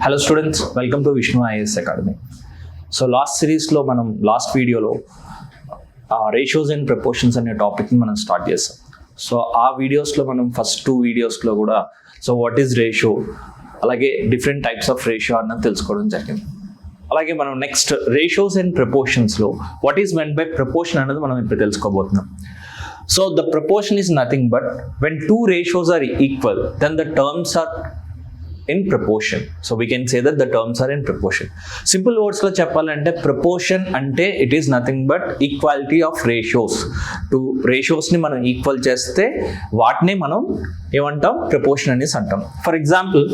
Hello students, welcome to Vishnu IAS Academy. So last videoలో ratios and proportions అనే టాపిక్ని మనం start చేసాం. So ఆ వీడియోస్లో మనం ఫస్ట్ 2 వీడియోస్లో కూడా వాట్ ఈజ్ రేషియో, అలాగే డిఫరెంట్ టైప్స్ ఆఫ్ రేషియో అన్నది తెలుసుకోవడం జరిగింది. అలాగే మనం నెక్స్ట్ రేషియోస్ అండ్ ప్రపోర్షన్స్లో what is meant by proportion అనేది మనం ఇప్పుడు తెలుసుకోబోతున్నాం. So the proportion is nothing but when two ratios are equal, then the terms are in proportion. So we can say that the terms are in proportion. Simple words lo cheppalante proportion ante it is nothing but equality of ratios. Two ratios ni manam equal cheste vaatne manam evantam proportion ani antam. For example,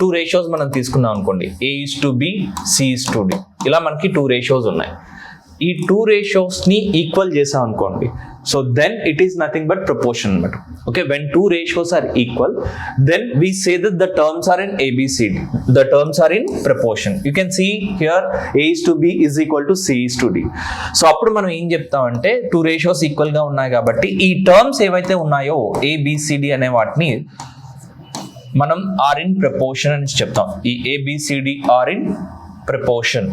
two ratios manam తీసుకున్నాం అనుకోండి, A is to B, C is to D. ఇలా మనకి two ratios ఉన్నాయి. ఈ 2 రేషియోస్ని equal చేసాం అనుకోండి, so then it is nothing but proportion అనమాట. Okay, when 2 ratios are equal then we say that the terms are in ABCD, the terms are in proportion. You can see here A is to B is equal to C is to D. So అప్పుడు మనం ఏం చెప్తామంటే 2 ratios ఈక్వల్గా ఉన్నాయి కాబట్టి ఈ terms ఏవైతే ఉన్నాయో ABCD అనే వాటిని మనం ఆర్ ఇన్ ప్రపోర్షన్ అని చెప్తాం. ఈ ABCD are in proportion.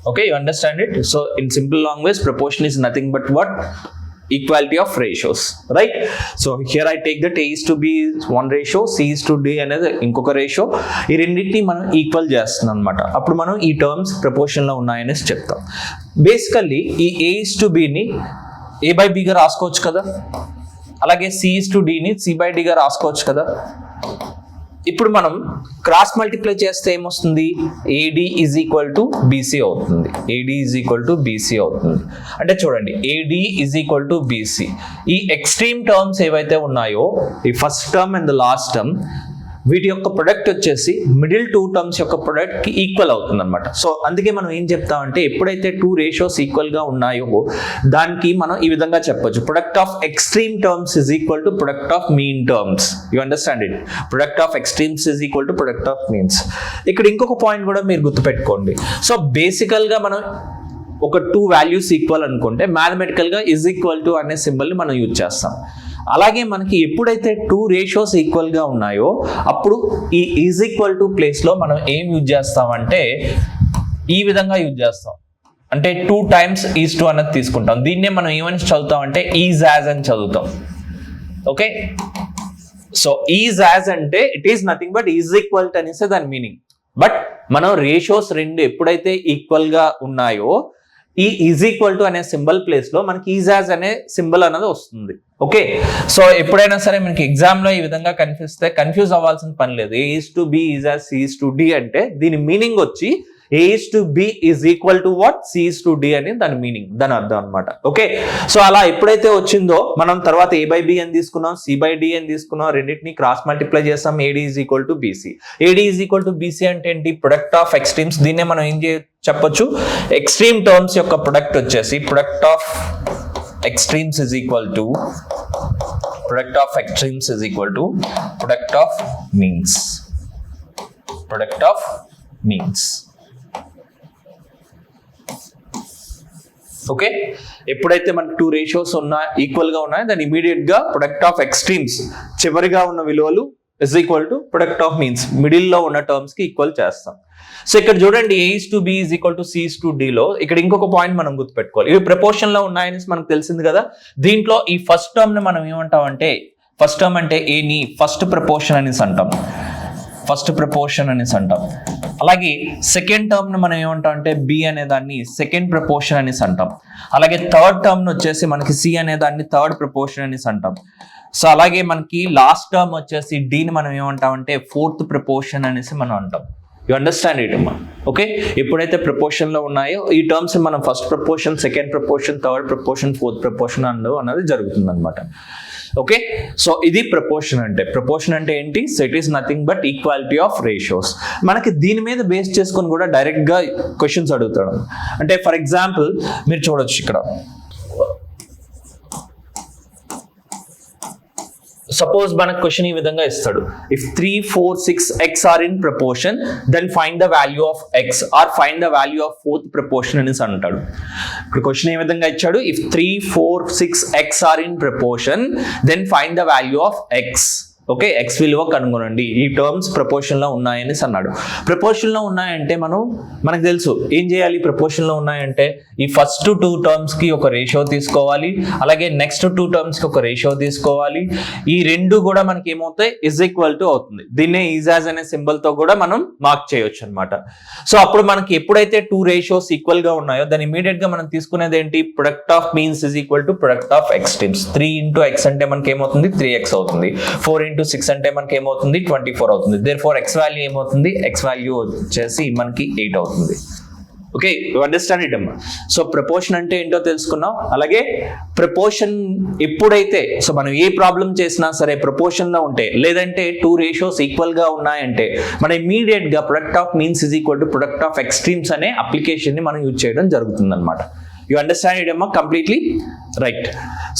Okay, you understand it? So in simple language, proportion is nothing but what? Equality of ratios, right? So here I take that A is to B is one ratio, C is to D అనేది ఇంకొక ratio. ఈ రెండింటిని మనం equal చేస్తున్నాం అనమాట. అప్పుడు మనం ఈ టర్మ్స్ ప్రపోర్షన్లో ఉన్నాయనేసి చెప్తాం. బేసికల్లీ ఈ A is to Bని A by B గా రాసుకోవచ్చు కదా, అలాగే C is to Dని C by D గా రాసుకోవచ్చు కదా. ఇప్పుడు మనం క్రాస్ మల్టిప్లై చేస్తే ఏమొస్తుంది? AD is equal to BC అవుతుంది. AD is equal to BC అవుతుంది. అంటే చూడండి, AD is equal to BC. ఈ ఎక్స్ట్రీమ్ టర్మ్స్ ఏవైతే ఉన్నాయో, ఈ first term and the last term, వీటి యొక్క ప్రొడక్ట్ వచ్చేసి మిడిల్ 2 టర్మ్స్ యొక్క ప్రొడక్ట్కి ఈక్వల్ అవుతుంది అనమాట. సో అందుకే మనం ఏం చెప్తామంటే ఎప్పుడైతే 2 రేషియోస్ ఈక్వల్గా ఉన్నాయో దానికి మనం ఈ విధంగా చెప్పొచ్చు, product of extreme terms is equal to product of mean terms. You understand it? Product of extremes is equal to product of means. ఇక్కడ ఇంకొక పాయింట్ కూడా మీరు గుర్తుపెట్టుకోండి. సో బేసికల్గా మనం ఒక 2 వాల్యూస్ ఈక్వల్ అనుకుంటే మ్యాథమెటికల్గా ఇజ్ ఈక్వల్ టు అనే సింబల్ని మనం యూజ్ చేస్తాం. అలాగే మనకి ఎప్పుడైతే 2 రేషియోస్ ఈక్వల్గా ఉన్నాయో అప్పుడు ఈ ఈజ్ ఈక్వల్ టు ప్లేస్లో మనం ఏం యూజ్ చేస్తామంటే ఈ విధంగా యూజ్ చేస్తాం. అంటే 2 టైమ్స్ ఈజ్ టు అన్నది తీసుకుంటాం. దీన్నే మనం ఏమని చదువుతాం అంటే ఈజ్ యాజ్ అని చదువుతాం. ఓకే, సో ఈజ్ యాజ్ అంటే it is nothing but is equal to అనేసి దాని మీనింగ్. బట్ మనం రేషియోస్ రెండు ఎప్పుడైతే ఈక్వల్గా ఉన్నాయో ఈ ఈజ్ ఈక్వల్ టు అనే సింబల్ ప్లేస్ లో మనకి ఈజ్ యాజ్ అనే సింబల్ అనేది వస్తుంది. ఓకే, సో ఎప్పుడైనా సరే మనకి ఎగ్జామ్ లో ఈ విధంగా కన్ఫ్యూజ్ అవ్వాల్సిన పని లేదు. A is to B is as C is to D అంటే దీని మీనింగ్ వచ్చి A is to B is equal to what? C is to D అని దాని మీనింగ్, దాని అర్థం అనమాట. ఓకే, సో అలా ఎప్పుడైతే వచ్చిందో మనం తర్వాత A by B అని తీసుకున్నాం, C by D అని తీసుకున్నాం, రెండింటిని క్రాస్ మల్టిప్లై చేస్తాం. AD is equal to BC. AD is equal to BC అంటే ఏంటి? Product of extremes. దీన్నే మనం ఏం చెప్పొచ్చు, ఎక్స్ట్రీమ్ టర్మ్స్ యొక్క ప్రొడక్ట్ వచ్చేసి product of extremes is equal to product of extremes is equal to product of means. Product of means. Okay, ఎప్పుడైతే మనకు 2 రేషియోస్ ఈక్వల్గా ఉన్నాయో దాని ఇమీడియట్గా ప్రొడక్ట్ ఆఫ్ ఎక్స్ట్రీమ్స్ చివరిగా ఉన్న విలువలు is equal to product of means మిడిల్లో ఉన్న టర్మ్స్కి ఈక్వల్ చేస్తాం. సో ఇక్కడ చూడండి, A is to B is equal to C is to D లో ఇక్కడ ఇంకొక పాయింట్ మనం గుర్తుపెట్టుకోవాలి. ఇవి ప్రపోర్షన్ లో ఉన్నాయని మనకు తెలిసింది కదా. దీంట్లో ఈ ఫస్ట్ టర్మ్ ని మనం ఏమంటాం అంటే, ఫస్ట్ టర్మ్ అంటే A ని ఫస్ట్ ప్రపోర్షన్ అనేసి అంటాం. ఫస్ట్ ప్రపోర్షన్ అనేసి అంటాం. అలాగే సెకండ్ టర్మ్ ని మనం ఏమంటాం అంటే B అనే దాన్ని సెకండ్ ప్రపోర్షన్ అనేసి అంటాం. అలాగే థర్డ్ టర్మ్ ని వచ్చేసి మనకి C అనే దాన్ని థర్డ్ ప్రపోర్షన్ అనేసి అంటాం. సో అలాగే మనకి లాస్ట్ టర్మ్ వచ్చేసి D ని మనం ఏమంటాం అంటే ఫోర్త్ ప్రపోర్షన్ అనేసి మనం అంటాం. యూ అండర్స్టాండ్ ఇట్ అమ్మా? ఓకే, ఎప్పుడైతే ప్రపోర్షన్లో ఉన్నాయో ఈ టర్మ్స్ మనం first proportion, second proportion, third proportion, fourth proportion అన్నది జరుగుతుంది అనమాట. ఓకే, సో ఇది ప్రపోర్షన్ అంటే. ప్రపోర్షన్ అంటే ఏంటి? So it is nothing but equality of ratios. మనకి దీని మీద బేస్ చేసుకొని కూడా డైరెక్ట్గా క్వశ్చన్స్ అడుగుతాడు. అంటే ఫర్ ఎగ్జాంపుల్ మీరు చూడొచ్చు ఇక్కడ, సపోజ్ మనకు క్వశ్చన్ ఈ విధంగా ఇస్తాడు, if 3, 4, 6 x are in proportion then find the value of x or find the value of fourth proportion అనేసి అంటాడు. ఇప్పుడు క్వశ్చన్ ఏ విధంగా ఇచ్చాడు, if 3, 4, 6 x are in proportion then find the value of x. Okay, x విలువ కనుగొనండి. ఈ terms proportion లో ఉన్నాయని అన్నాడు. ప్రపోర్షన్ లో ఉన్నాయంటే మనకు తెలుసు ఏం చేయాలి. ప్రపోర్షన్ లో ఉన్నాయంటే ఈ ఫస్ట్ 2 టర్మ్స్ కి ఒక రేషియో తీసుకోవాలి, అలాగే నెక్స్ట్ 2 టర్మ్స్ కి ఒక రేషియో తీసుకోవాలి. ఈ రెండు కూడా మనకి ఏమవుతాయి, ఇజ్ ఈక్వల్ టు అవుతుంది. దీన్నే ఈజ్ యాజ్ అనే సింబల్ తో కూడా మనం మార్క్ చేయొచ్చు అనమాట. సో అప్పుడు మనకి ఎప్పుడైతే 2 రేషియోస్ ఈక్వల్ గా ఉన్నాయో దాన్ని ఇమీడియట్ గా మనం తీసుకునేది ఏంటి, product of means is equal to product of extremes. 3 into x అంటే మనకి ఏమవుతుంది, 3x అవుతుంది. 4 into 6 అంటే మనకి ఏమవుతుంది, 24 అవుతుంది. దేర్ఫోర్ x వాల్యూ ఏమవుతుంది, x వాల్యూ వచ్చేసి మనకి 8 అవుతుంది. ఓకే, యు అండర్స్టాండ్ ఇట్ అమ్మా. సో ప్రపోర్షన్ అంటే ఏంటో తెలుసుకున్నాం. అలాగే ప్రపోర్షన్ ఎప్పుడైతే సో మనం ఏ ప్రాబ్లం చేసినా సరే ప్రపోర్షన్ లో ఉంటే, లేదంటే 2 రేషియోస్ ఈక్వల్ గా ఉన్నాయంటే మనం ఇమీడియట్ గా product of means is equal to product of extremes అనే అప్లికేషన్ ని మనం యూజ్ చేయడం జరుగుతుంది అనమాట. యు అండర్స్టాండ్ ఇట్ అమ్మా కంప్లీట్లీ, రైట్.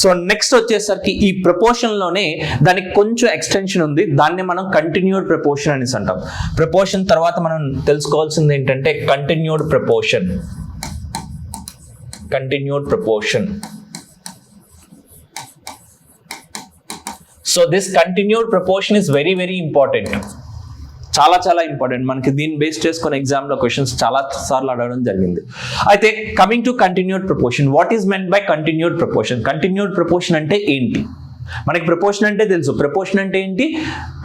సో నెక్స్ట్ వచ్చేసరికి ఈ ప్రపోర్షన్ లోనే దానికి కొంచెం ఎక్స్టెన్షన్ ఉంది, దాన్ని మనం కంటిన్యూడ్ ప్రపోర్షన్ అనేసి అంటాం. ప్రపోర్షన్ తర్వాత మనం తెలుసుకోవాల్సింది ఏంటంటే continued proportion. Continued proportion. So this continued proportion is very very important, చాలా చాలా ఇంపార్టెంట్. మనకి దీన్ని బేస్ చేసుకుని ఎగ్జామ్ లో క్వశ్చన్స్ చాలా సార్లు అడగడం జరిగింది. అయితే coming to continued proportion, what is meant by continued proportion? Continued proportion అంటే ఏంటి? మనకి ప్రపోర్షన్ అంటే తెలుసు. ప్రపోర్షన్ అంటే ఏంటి,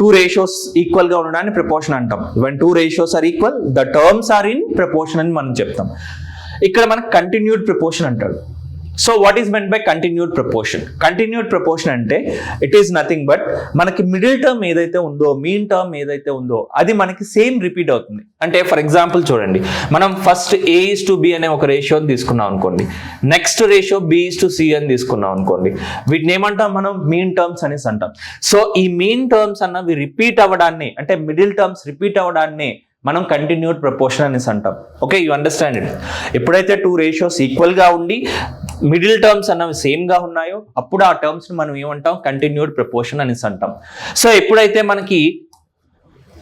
2 రేషియోస్ ఈక్వల్ గా ఉండడాన్ని ప్రపోర్షన్ అంటాం. when 2 ratios are equal the terms are in proportion అని మనం చెప్తాం. ఇక్కడ మనకి కంటిన్యూడ్ ప్రపోర్షన్ అంటాడు. So what is meant by continued proportion? Continued proportion అంటే ఇట్ ఈస్ నథింగ్ బట్ మనకి మిడిల్ టర్మ్ ఏదైతే ఉందో, మీన్ టర్మ్ ఏదైతే ఉందో అది మనకి సేమ్ రిపీట్ అవుతుంది. అంటే ఫర్ ఎగ్జాంపుల్ చూడండి, మనం ఫస్ట్ A:B అనే ఒక రేషియోని తీసుకున్నాం అనుకోండి, నెక్స్ట్ రేషియో B:C అని తీసుకున్నాం అనుకోండి, వీటిని ఏమంటాం మనం, మీన్ టర్మ్స్ అనేసి అంటాం. సో ఈ మీన్ టర్మ్స్ అన్నవి రిపీట్ అవ్వడాన్ని, అంటే మిడిల్ టర్మ్స్ రిపీట్ అవ్వడాన్ని మనం కంటిన్యూడ్ ప్రపోర్షన్ అనేసి అంటాం. Okay, you understand it. ఎప్పుడైతే 2 రేషియోస్ ఈక్వల్ గా ఉండి మిడిల్ టర్మ్స్ అన్నవి సేమ్ గా ఉన్నాయో అప్పుడు ఆ టర్మ్స్ ని మనం ఏమంటాం, కంటిన్యూడ్ ప్రపోర్షన్ అనేసి అంటాం. సో ఎప్పుడైతే మనకి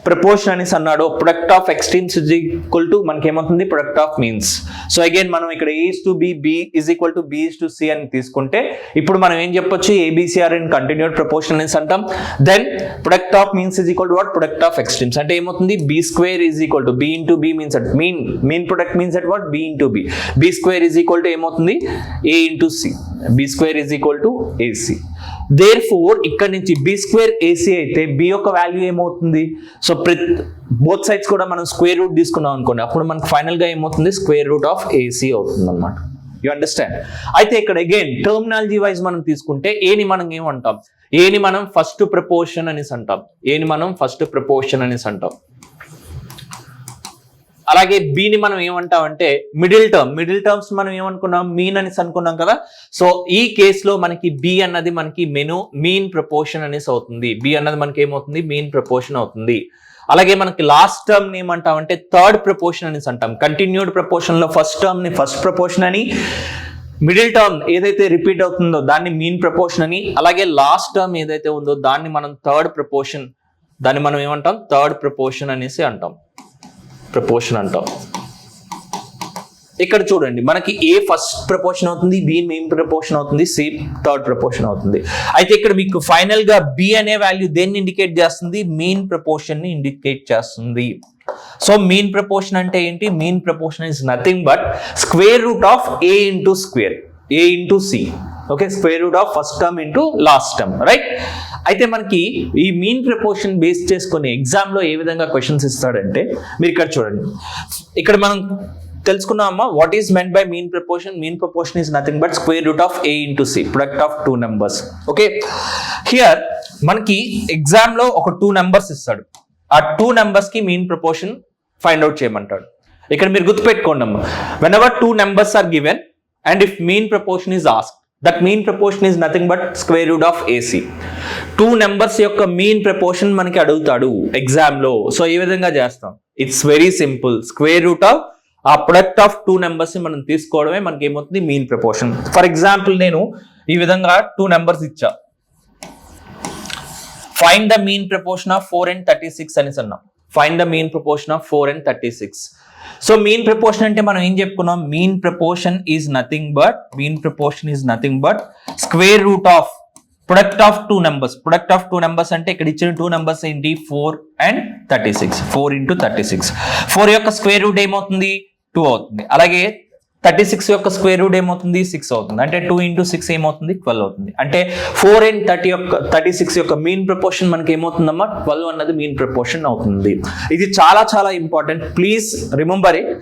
ప్రపోర్షన్ అనేసి అన్నాడో product of extremes is equal to మనకి ఏమవుతుంది, product of means. So again మనం ఇక్కడ A:B, B is equal to B:C అని తీసుకుంటే ఇప్పుడు మనం ఏం చెప్పొచ్చు, ABC are in continued proportion అనేసి అంటాం. Then product of means is equal to what, product of extremes. అంటే ఏమవుతుంది, B² is equal to B into B means at mean product means at what, B into B. B² is equal to ఏమవుతుంది, A into C. B² is equal to AC. Therefore ఇక్కడ నుంచి B² AC అయితే B యొక్క value ఏమవుతుంది, so both sides కూడా మనం square root తీసుకున్నాం అనుకోండి, అప్పుడు మనకు ఫైనల్ గా ఏమవుతుంది, స్క్వేర్ రూట్ ఆఫ్ AC అవుతుంది అనమాట. You understand. అయితే ఇక్కడ అగైన్ టర్మినాలజీ వైజ్ మనం తీసుకుంటే ఏని మనం ఏమంటాం, ఏని మనం ఫస్ట్ ప్రపోర్షన్ అనేసి అంటాం. ఏని మనం ఫస్ట్ ప్రపోర్షన్ అనేసి అంటాం. అలాగే బిని మనం ఏమంటాం అంటే మిడిల్ టర్మ్స్ మనం ఏమనుకున్నాం, మీన్ అనేసి అనుకున్నాం కదా. సో ఈ కేసులో మనకి బి అన్నది మనకి మీన్ ప్రపోర్షన్ అనేసి అవుతుంది. బి అన్నది మనకి ఏమవుతుంది, మీన్ ప్రపోర్షన్ అవుతుంది. అలాగే మనకి లాస్ట్ టర్మ్ ఏమంటాం అంటే థర్డ్ ప్రపోర్షన్ అనేసి అంటాం. కంటిన్యూడ్ ప్రపోర్షన్ లో ఫస్ట్ టర్మ్ ని ఫస్ట్ ప్రపోర్షన్ అని, మిడిల్ టర్మ్ ఏదైతే రిపీట్ అవుతుందో దాన్ని మీన్ ప్రపోర్షన్ అని, అలాగే లాస్ట్ టర్మ్ ఏదైతే ఉందో దాన్ని మనం థర్డ్ ప్రపోర్షన్, దాన్ని మనం ఏమంటాం, థర్డ్ ప్రపోర్షన్ అనేసి అంటాం, ప్రపోర్షన్ అంటాం. ఇక్కడ చూడండి మనకి ఏ ఫస్ట్ ప్రపోర్షన్ అవుతుంది, బి మెయిన్ ప్రపోర్షన్ అవుతుంది, సి థర్డ్ ప్రపోర్షన్ అవుతుంది. అయితే ఇక్కడ మీకు ఫైనల్ గా బి అనే వాల్యూ దేన్ని ఇండికేట్ చేస్తుంది, మీన్ ప్రపోర్షన్ ని ఇండికేట్ చేస్తుంది. సో మీన్ ప్రపోర్షన్ అంటే ఏంటి, mean proportion is nothing but square root of A into square, A into C. Okay, square root of first term into last term, right. అయితే మనకి ఈ mean proportion base చేసుకుని exam లో ఏ విధంగా questions ఇస్తాడంటే మీరు ఇక్కడ చూడండి, ఇక్కడ మనం తెలుసుకున్నామా what is meant by mean proportion. Mean proportion is nothing but square root of A into C, product of 2 numbers. Okay, here మనకి ఎగ్జామ్ లో ఒక 2 నెంబర్స్ ఇస్తాడు, ఆ 2 నెంబర్స్ కి మీన్ ప్రపోర్షన్ ఫైండ్ అవుట్ చేయమంటాడు. ఇక్కడ మీరు గుర్తుపెట్టుకోండి అమ్మా, whenever 2 numbers are given and if mean proportion is asked, that mean proportion is nothing but square root of AC. 2 numbers యొక్క మీన్ ప్రపోర్షన్ మనకి అడుగుతాడు ఎగ్జామ్ లో. సో ఈ విధంగా చేస్తాం, it's very simple. Square root of ఆ product of 2 numbers ని మనం తీసుకోవడమే మనకి ఏమవుతుంది, మీన్ ప్రపోర్షన్. ఫర్ ఎగ్జాంపుల్ నేను ఈ విధంగా 2 numbers ఇచ్చా, find the mean proportion of 4 and 36 అని అన్నాం. Find the mean proportion of 4 and 36. So mean proportion అంటే మనం ఏం చెప్పుకున్నాం, mean proportion is nothing but square root of product of two numbers అంటే ఇక్కడ ఇచ్చిన టూ నెంబర్స్ ఏంటి 4 and 36. 4 into 36. 4 యొక్క స్క్వేర్ రూట్ ఏమవుతుంది 2 అవుతుంది. అలాగే 36 యొక్క స్క్వేర్ రూట్ ఏమవుతుంది 6 అవుతుంది. అంటే 2 into 6 ఏమవుతుంది 12 అవుతుంది. అంటే 4 and 36 యొక్క మీన్ ప్రపోర్షన్ మనకి ఏమవుతుందమ్మా 12 అన్నది మీన్ ప్రపోర్షన్ అవుతుంది. ఇది చాలా చాలా important. Please remember it.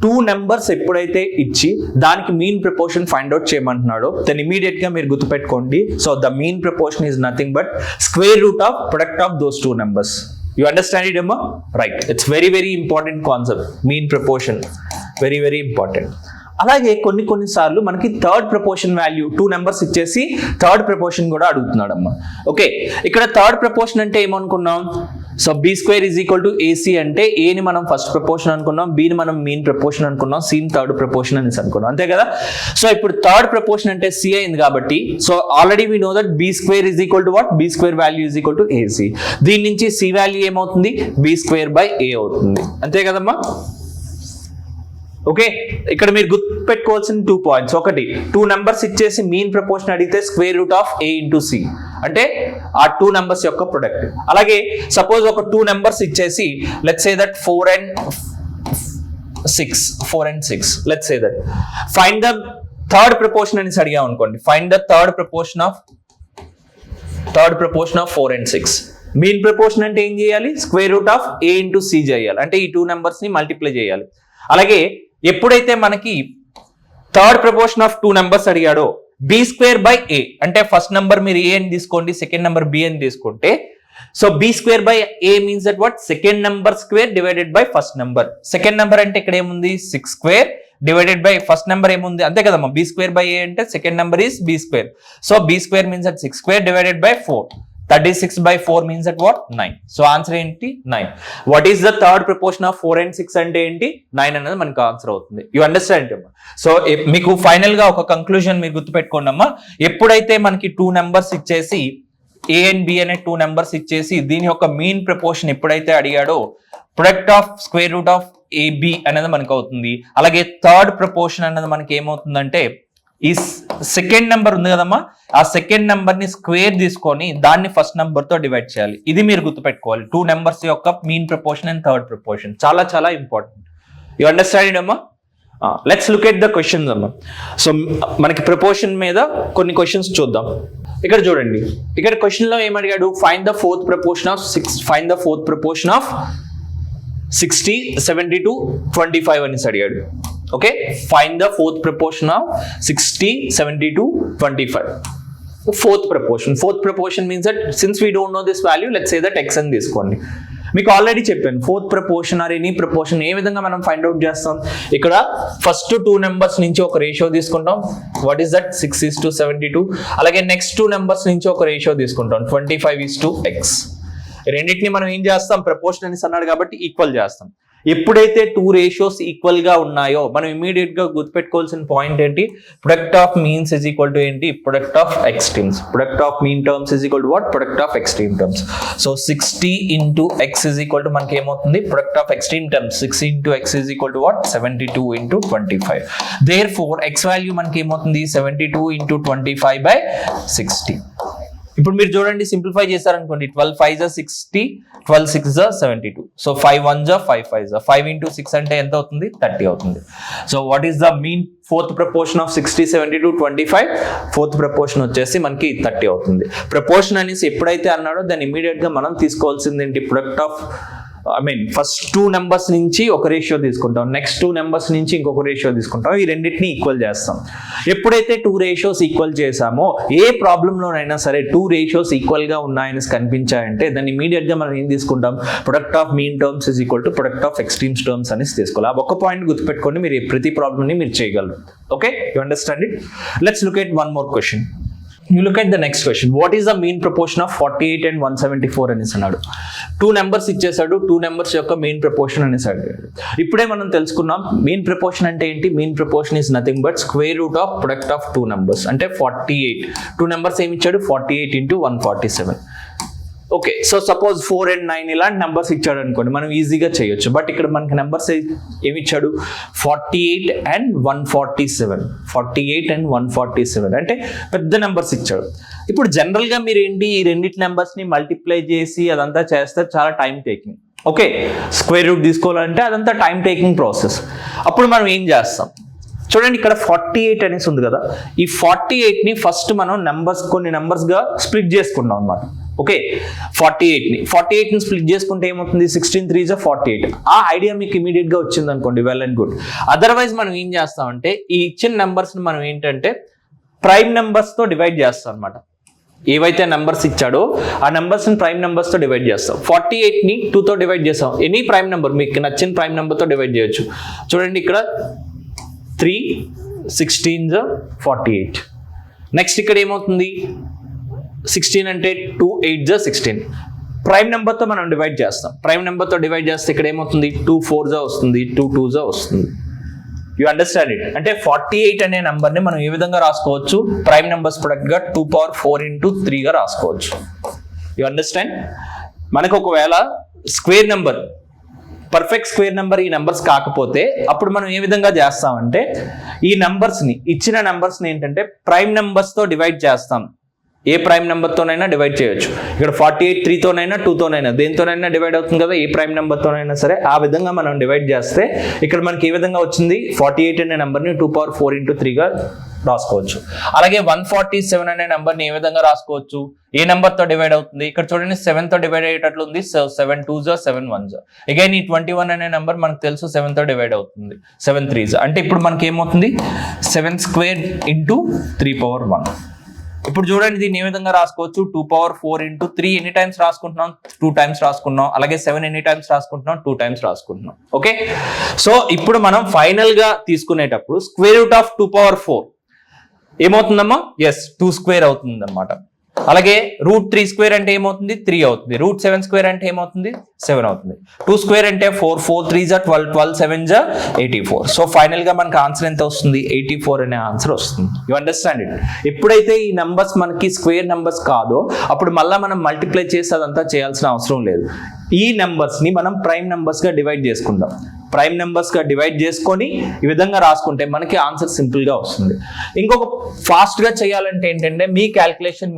Two numbers ఎప్పుడైతే ఇచ్చి దానికి మీన్ ప్రపోర్షన్ ఫైండ్ అవుట్ చేయమంటున్నాడో దెన్ ఇమీడియట్ గా మీరు గుర్తుపెట్టుకోండి. So the mean proportion is nothing but square root of product of those two numbers. You understand it, Emma? Right. It's very, very important concept. Mean proportion. Very, very important. అలాగే కొన్ని సార్లు మనకి third proportion value two numbers ఇచ్చేసి third proportion కూడా అడుగుతున్నాడమ్మా. Okay, ఇక్కడ third proportion అంటే ఏమనుకున్నాం? So B square is equal to AC అంటే ఏని మనం ఫస్ట్ ప్రపోర్షన్ అనుకున్నాం, బిని మనం మీన్ ప్రపోర్షన్ అనుకున్నాం, సీని థర్డ్ ప్రపోర్షన్ అనేసి అనుకున్నాం, అంతే కదా. సో ఇప్పుడు థర్డ్ ప్రపోర్షన్ అంటే సి అయింది కాబట్టి so already we know that B square is equal to what? B square value is equal to AC. దీని నుంచి సి వాల్యూ ఏమవుతుంది? బి స్క్వేర్ బై ఏ అవుతుంది, అంతే కదమ్మా. ఓకే, ఇక్కడ మీరు గుర్తుపెట్టుకోవాల్సిన 2 పాయింట్స్. ఒకటి, టూ నెంబర్స్ ఇచ్చేసి మీన్ ప్రపోర్షన్ అడిగితే square root of A into C అంటే ఆ టూ నెంబర్స్ యొక్క ప్రొడక్ట్. అలాగే సపోజ్ ఒక టూ నెంబర్స్ ఇచ్చేసి let's say that 4 and 6 let's say that find the third proportion అని అడిగాం అనుకోండి. Find the third proportion of 4 and 6. Mean proportion అంటే ఏం చేయాలి? Square root of A into C చేయాలి, అంటే ఈ టూ నెంబర్స్ ని మల్టిప్లై చేయాలి. అలాగే ఎప్పుడైతే మనకి third proportion of two numbers అడిగాడో బి స్క్వేర్ బై ఏ అంటే ఫస్ట్ నెంబర్ మీరు ఏ అని తీసుకోండి, సెకండ్ నెంబర్ బి అని తీసుకుంటే so B square by A means that what? Second number square divided by first number. Second number అంటే ఇక్కడ ఏముంది? 6 square divided by first number ఏముంది? అంతే కదమ్మా. బి స్క్వేర్ బై ఏ అంటే second number is B square. So B square means that 6 square divided by 4. 36 by 4 means that what? 9. So answer ఏంటి? 9. What is the third proportion of 4 and 6 అంటే ఏంటి? 9 అనేది మనకు answer అవుతుంది. You understand అమ్మా. So మీకు final గా ఒక కంక్లూజన్ మీరు గుర్తుపెట్టుకోండి అమ్మా. ఎప్పుడైతే మనకి టూ నెంబర్స్ ఇచ్చేసి ఏ అండ్ బి అనే టూ నెంబర్స్ ఇచ్చేసి దీని యొక్క మీన్ ప్రపోర్షన్ ఎప్పుడైతే అడిగాడో product of square root of AB అనేది మనకు అవుతుంది. అలాగే థర్డ్ ప్రపోర్షన్ అనేది మనకి ఏమవుతుందంటే ఈ సెకండ్ నెంబర్ ఉంది కదమ్మా, ఆ సెకండ్ నెంబర్ ని స్క్వేర్ తీసుకొని దాన్ని ఫస్ట్ నెంబర్ తో డివైడ్ చేయాలి. ఇది మీరు గుర్తుపెట్టుకోవాలి. టూ నెంబర్స్ యొక్క mean proportion and third proportion చాలా చాలా ఇంపార్టెంట్. యు అండర్స్టాండ్ అమ్మా? Let's look at the questions అమ్మా. సో మనకి ప్రపోర్షన్ మీద కొన్ని క్వశ్చన్స్ చూద్దాం. ఇక్కడ చూడండి, ఇక్కడ క్వశ్చన్ లో ఏం అడిగాడు? Find the fourth proportion of 60, 72, 25 అనేసి అడిగాడు. Okay, find the fourth proportion of 60, 72, 25. Fourth proportion means that since we don't know this value let's say that x అని తీసుకోండి. మీకు ఆల్రెడీ చెప్పాను fourth proportion or any proportion ఏ విధంగా మనం find out చేస్తాం. ఇక్కడ ఫస్ట్ టూ నెంబర్స్ నుంచి ఒక రేషియో తీసుకుంటాం. What is that? 6:72. అలాగే నెక్స్ట్ టూ నెంబర్స్ నుంచి ఒక రేషియో తీసుకుంటాం 25:x. రెండింటిని మనం ఏం చేస్తాం? ప్రపోర్షన్ అని అన్నాడు కాబట్టి ఈక్వల్ చేస్తాం. ఎప్పుడైతే టూ రేషియోస్ ఈక్వల్ గా ఉన్నాయో మనం ఇమీడియట్ గా గుర్తుపెట్టుకోవాల్సిన పాయింట్ ఏంటి? Product of means is equal to ఏంటి? Product of extremes. Product of mean terms is equal to what? Product of extreme terms. So 60 into x is equal to మనకి ఏమవుతుంది? Product of extreme terms 6 into x is equal to what? 72 into 25. Therefore x value మనకి ఏమవుతుంది? 72 into 25 by 60. ఇప్పుడు మీరు చూడండి, simplify చేశారనుకోండి 12 5s are 60, 12 6s are 72. So 5 1s are 5 5s are 5 into 6 అంటే ఎంత అవుతుంది? 30 అవుతుంది. So what is the mean fourth proportion of 60, 72, 25? Fourth proportion వచ్చేసి మనకి 30 అవుతుంది. ప్రపోర్షన్ అనేసి ఎప్పుడైతే అన్నాడో దాన్ని ఇమీడియట్ గా మనం తీసుకోవాల్సింది ఏంటి? Product of first two numbers నుంచి ఒక రేషియో తీసుకుంటాం, నెక్స్ట్ టూ నెంబర్స్ నుంచి ఇంకొక రేషియో తీసుకుంటాం. ఈ రెండింటిని ఈక్వల్ చేస్తాం. ఎప్పుడైతే టూ రేషియోస్ ఈక్వల్ చేసామో ఏ ప్రాబ్లంలోనైనా సరే టూ రేషియోస్ ఈక్వల్ గా ఉన్నాయని కనిపించాయంటే దాన్ని ఇమీడియట్ గా మనం ఏం తీసుకుంటాం? Product of mean terms is equal to product of extremes terms అనేసి తీసుకోవాలి. ఆ ఒక్క పాయింట్ గుర్తుపెట్టుకోండి, మీరు ప్రతి ప్రాబ్లమ్ ని మీరు చేయగలరు. Okay, you understand it? Let's look at one more question. You look at the next question. What is the mean proportion of 48 and 174 అనేసి అన్నాడు. టూ నెంబర్స్ ఇచ్చేసాడు, టూ నెంబర్స్ యొక్క మెయిన్ ప్రపోర్షన్ అనేసి అడిగాడు. ఇప్పుడే మనం తెలుసుకున్నాం మెయిన్ ప్రపోర్షన్ అంటే ఏంటి. Main proportion is nothing but square root of product of two numbers. అంటే 48, టూ నెంబర్స్ ఏమి ఇచ్చాడు? 48 into 147. Okay, so suppose 4 and 9 ఇలాంటి నెంబర్స్ ఇచ్చాడు అనుకోండి, మనం ఈజీగా చేయొచ్చు. బట్ ఇక్కడ మనకి నెంబర్స్ ఏమి ఇచ్చాడు, 48 and 147, 48 and 147 అంటే పెద్ద నెంబర్స్ ఇచ్చాడు. ఇప్పుడు జనరల్గా మీరు ఏంటి, ఈ రెండింటి నెంబర్స్ని మల్టిప్లై చేసి అదంతా చేస్తే చాలా time taking. Okay, square route తీసుకోవాలంటే అదంతా టైం టేకింగ్ ప్రాసెస్. అప్పుడు మనం ఏం చేస్తాం చూడండి, ఇక్కడ 48 అనేసి ఉంది కదా, ఈ 48ని ఫస్ట్ మనం కొన్ని నెంబర్స్గా స్ప్లిట్ చేసుకున్నాం అనమాట. ఓకే, 48ని స్ప్లిట్ చేసుకుంటే ఏమవుతుంది, 16 3 is 48. ఆ ఐడియా మీకు ఇమీడియట్గా వచ్చింది అనుకోండి, వెల్ అండ్ గుడ్. అదర్వైజ్ మనం ఏం చేస్తామంటే ఈ ఇచ్చిన నెంబర్స్ని మనం ఏంటంటే ప్రైమ్ నెంబర్స్తో డివైడ్ చేస్తాం అనమాట. ఏవైతే నెంబర్స్ ఇచ్చాడో ఆ నెంబర్స్ని ప్రైమ్ నెంబర్స్తో డివైడ్ చేస్తాం. 48ని 2తో డివైడ్ చేస్తాం. ఎనీ ప్రైమ్ నెంబర్ మీకు నచ్చిన ప్రైమ్ నెంబర్తో డివైడ్ చేయొచ్చు. చూడండి ఇక్కడ 3 16 48. నెక్స్ట్ ఇక్కడ ఏమవుతుంది, 16 అంటే 2 8 16. ప్రైమ్ నెంబర్తో మనం డివైడ్ చేస్తాం. ప్రైమ్ నెంబర్తో డివైడ్ చేస్తే ఇక్కడ ఏమవుతుంది, 2 4 వస్తుంది, 2 2 వస్తుంది. You understand it? అంటే 48 అనే నెంబర్ని మనం ఏ విధంగా రాసుకోవచ్చు, ప్రైమ్ నెంబర్స్ ప్రొడక్ట్గా 2⁴ into 3గా రాసుకోవచ్చు. You understand? మనకు ఒకవేళ square number, perfect square number ఈ నెంబర్స్ కాకపోతే అప్పుడు మనం ఏ విధంగా చేస్తామంటే ఈ నెంబర్స్ని, ఇచ్చిన నెంబర్స్ని ఏంటంటే ప్రైమ్ నెంబర్స్తో డివైడ్ చేస్తాం. ఏ ప్రైమ్ నెంబర్తోనైనా డివైడ్ చేయొచ్చు. ఇక్కడ 48 3తోనైనా 2తోనైనా దేనితోనైనా డివైడ్ అవుతుంది కదా, ఏ ప్రైమ్ నెంబర్తోనైనా సరే. ఆ విధంగా మనం డివైడ్ చేస్తే ఇక్కడ మనకి ఏ విధంగా వచ్చింది, 48 అనే నెంబర్ని 2⁴ into 3గా రాసుకోవచ్చు. అలాగే 147 అనే నెంబర్ని ఏ విధంగా రాసుకోవచ్చు, ఏ నెంబర్తో డివైడ్ అవుతుంది, ఇక్కడ చూడండి 7తో డివైడ్ అయ్యేటట్లు ఉంది. 7 2 7 1. అగైన్ ఈ 21 అనే నెంబర్ మనకు తెలుసు 7తో డివైడ్ అవుతుంది. 7 3 అంటే ఇప్పుడు మనకి ఏమవుతుంది, 7² into 3⁴. ఇప్పుడు చూడండి దీన్ని ఏ విధంగా రాసుకోవచ్చు, 2⁴ into 3 ఎన్ని టైమ్స్ రాసుకుంటున్నాం, 2 times రాసుకున్నాం. అలాగే 7 ఎన్ని టైమ్స్ రాసుకుంటున్నాం, 2 times రాసుకుంటున్నాం. ఓకే, సో ఇప్పుడు మనం ఫైనల్ గా తీసుకునేటప్పుడు స్క్వేర్ రూట్ ఆఫ్ 2⁴ ఏమవుతుందమ్మా, ఎస్ 2² అవుతుంది అనమాట. అలాగే √3² అంటే ఏమవుతుంది, 3 అవుతుంది. √7² అంటే ఏమవుతుంది, 7 అవుతుంది. 2² అంటే 4 4 3 12 12 7 84. సో ఫైనల్ గా మనకి ఆన్సర్ ఎంత వస్తుంది, 84 అనే ఆన్సర్ వస్తుంది. You understand it? ఎప్పుడైతే ఈ నంబర్స్ మనకి స్క్వేర్ నంబర్స్ కాదో అప్పుడు మళ్ళీ మనం మల్టిప్లై చేసి అదంతా చేయాల్సిన అవసరం లేదు. ఈ నెంబర్స్ ని మనం ప్రైమ్ నెంబర్స్ గా డివైడ్ చేసుకుందాం. ప్రైమ్ నెంబర్స్ గా డివైడ్ చేసుకొని ఈ విధంగా రాసుకుంటే మనకి ఆన్సర్ సింపుల్ గా వస్తుంది. ఇంకొక ఫాస్ట్ గా చేయాలంటే ఏంటంటే మీ క్యాల్కులేషన్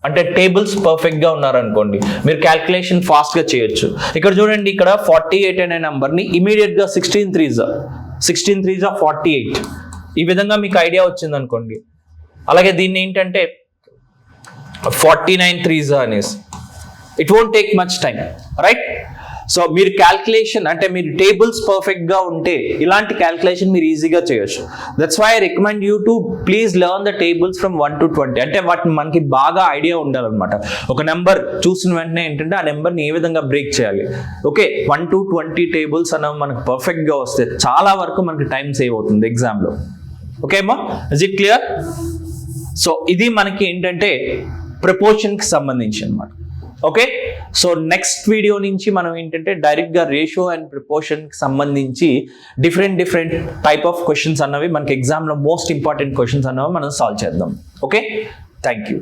అంటే టేబుల్స్ పర్ఫెక్ట్ గా ఉన్నారనుకోండి, మీరు క్యాల్కులేషన్ ఫాస్ట్ గా చేయొచ్చు. ఇక్కడ చూడండి, ఇక్కడ 48 అనే నెంబర్ని ఇమీడియట్ గా 16 3 48 ఈ విధంగా మీకు ఐడియా వచ్చింది అనుకోండి. అలాగే దీన్ని ఏంటంటే 49 3 అనేసి it won't take much time, right? So మీరు క్యాల్కులేషన్ అంటే మీరు టేబుల్స్ పర్ఫెక్ట్ గా ఉంటే ఇలాంటి క్యాల్కులేషన్ మీరు ఈజీగా చేయొచ్చు. That's why I recommend you to please learn the tables from 1 to 20. అంటే వాటిని మనకి బాగా ఐడియా ఉండాలన్నమాట. ఒక నెంబర్ చూసిన వెంటనే ఏంటంటే ఆ నెంబర్ని ఏ విధంగా బ్రేక్ చేయాలి. ఓకే, 1 to 20 టేబుల్స్ అనేవి మనకు పర్ఫెక్ట్ గా వస్తే చాలా వరకు మనకి టైం సేవ్ అవుతుంది ఎగ్జామ్లో. ఓకే అమ్మా, ఇస్ ఇట్ క్లియర్? సో ఇది మనకి ఏంటంటే ప్రపోర్షన్కి సంబంధించి అన్నమాట. ఓకే, సో నెక్స్ట్ వీడియో నుంచి మనం ఏంటంటే డైరెక్ట్గా రేషియో అండ్ ప్రపోర్షన్కి సంబంధించి డిఫరెంట్ టైప్ ఆఫ్ క్వశ్చన్స్ అన్నవి మనకి ఎగ్జామ్లో మోస్ట్ ఇంపార్టెంట్ క్వశ్చన్స్ అన్నవి మనం సాల్వ్ చేద్దాం. Okay, thank you.